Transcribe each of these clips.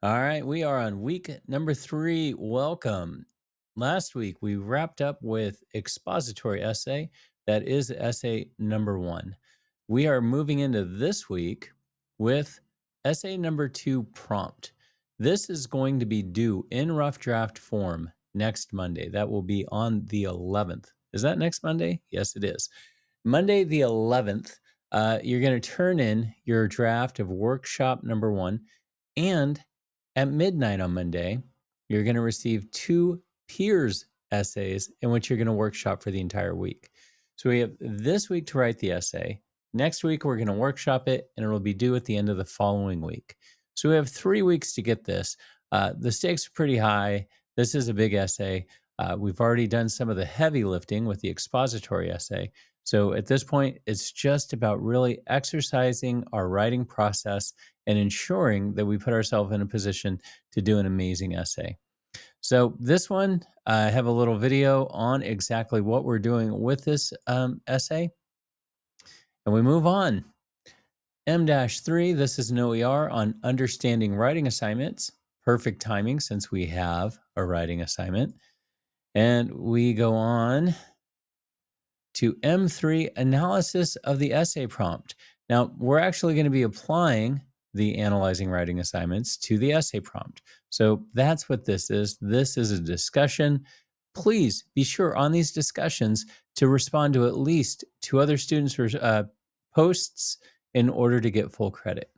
All right, we are on week number 3. Welcome. Last week, we wrapped up with expository essay. That is essay number 1. We are moving into this week with essay number 2 prompt. This is going to be due in rough draft form next Monday. That will be on the 11th. Is that next Monday? Yes, it is. Monday, the 11th, you're going to turn in your draft of workshop number 1. And at midnight on Monday, you're going to receive 2 peers essays in which you're going to workshop for the entire week. So we have this week to write the essay. Next week, we're going to workshop it, and it'll be due at the end of the following week. So we have 3 weeks to get this. The stakes are pretty high. This is a big essay. We've already done some of the heavy lifting with the expository essay. So at this point, it's just about really exercising our writing process and ensuring that we put ourselves in a position to do an amazing essay. So this one, I have a little video on exactly what we're doing with this essay, and we move on. M-3, this is an OER on understanding writing assignments. Perfect timing since we have a writing assignment. And we go on to M3, analysis of the essay prompt. Now, we're actually going to be applying the analyzing writing assignments to the essay prompt. So that's what this is. This is a discussion. Please be sure on these discussions to respond to at least 2 other students' posts in order to get full credit.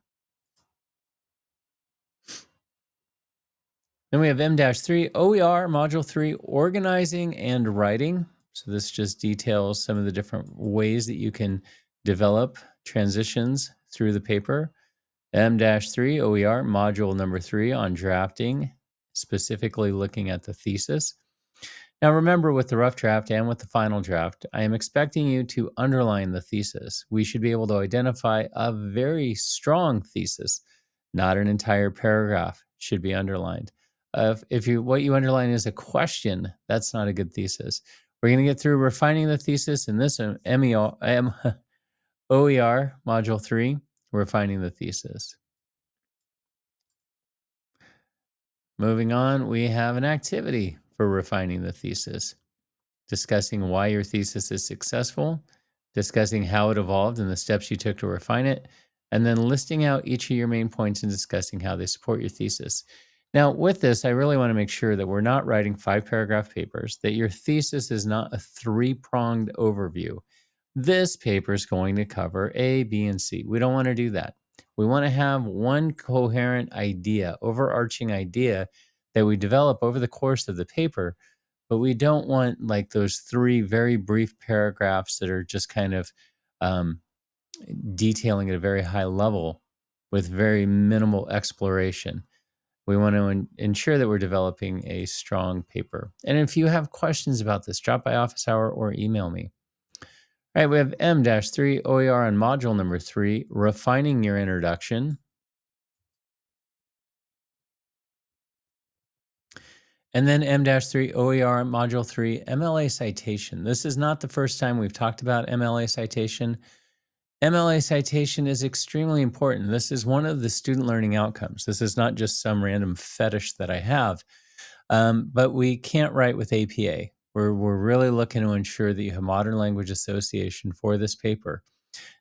Then we have M-3, OER, Module 3, organizing and writing. So this just details some of the different ways that you can develop transitions through the paper. M-3, OER, Module number 3 on drafting, specifically looking at the thesis. Now remember, with the rough draft and with the final draft, I am expecting you to underline the thesis. We should be able to identify a very strong thesis, not an entire paragraph should be underlined. If what you underline is a question, that's not a good thesis. We're going to get through refining the thesis in this OER Module 3, refining the thesis. Moving on, we have an activity for refining the thesis, discussing why your thesis is successful, discussing how it evolved and the steps you took to refine it, and then listing out each of your main points and discussing how they support your thesis. Now, with this, I really want to make sure that we're not writing 5-paragraph papers, that your thesis is not a 3-pronged overview. This paper is going to cover A, B, and C. We don't want to do that. We want to have one coherent idea, overarching idea that we develop over the course of the paper, but we don't want like those 3 very brief paragraphs that are just kind of um, detailing at a very high level with very minimal exploration. We want to ensure that we're developing a strong paper. And if you have questions about this, drop by office hour or email me. All right, we have M-3 OER on module number 3, refining your introduction. And then M-3 OER module 3, MLA citation. This is not the first time we've talked about MLA citation. MLA citation is extremely important. This is one of the student learning outcomes. This is not just some random fetish that I have, but we can't write with APA. We're really looking to ensure that you have modern language association for this paper.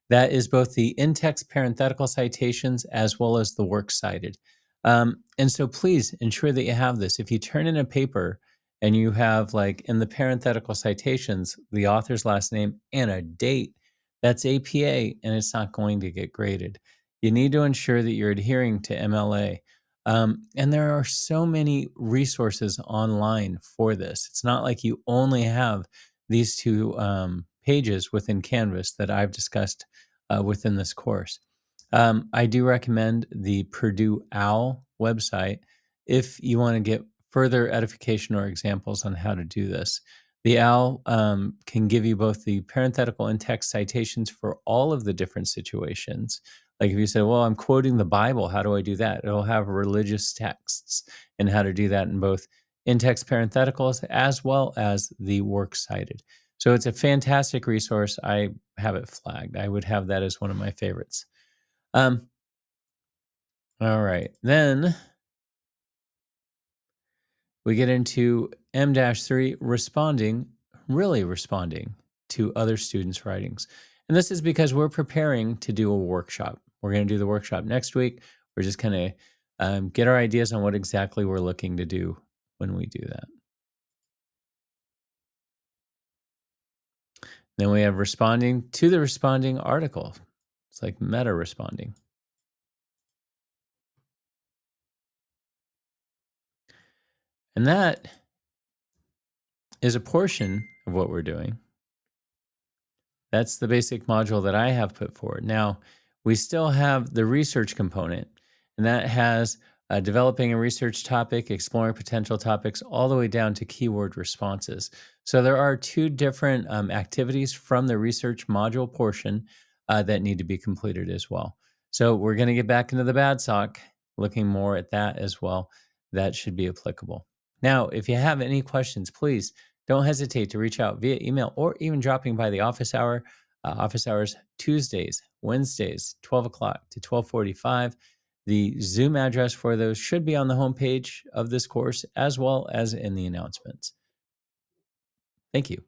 That is both the in-text parenthetical citations as well as the works cited. And so please ensure that you have this. If you turn in a paper and you have, like, in the parenthetical citations, the author's last name and a date, that's APA and it's not going to get graded. You need to ensure that you're adhering to MLA. And there are so many resources online for this. It's not like you only have these 2 pages within Canvas that I've discussed within this course. I do recommend the Purdue OWL website if you want to get further edification or examples on how to do this. The OWL can give you both the parenthetical and text citations for all of the different situations. Like if you say, well, I'm quoting the Bible, how do I do that? It'll have religious texts and how to do that in both in-text parentheticals as well as the works cited. So it's a fantastic resource. I have it flagged. I would have that as one of my favorites. All right. Then We get into M-3, responding, really responding to other students' writings. And this is because we're preparing to do a workshop. We're going to do the workshop next week. We're just going to get our ideas on what exactly we're looking to do when we do that. Then we have responding to the responding article. It's like meta responding. And that is a portion of what we're doing. That's the basic module that I have put forward. Now, we still have the research component, and that has developing a research topic, exploring potential topics, all the way down to keyword responses. So there are two different activities from the research module portion that need to be completed as well. So we're going to get back into the bad sock, looking more at that as well. That should be applicable. Now, if you have any questions, please don't hesitate to reach out via email or even dropping by the office hour. Office hours Tuesdays, Wednesdays, 12 o'clock to 12:45. The Zoom address for those should be on the homepage of this course as well as in the announcements. Thank you.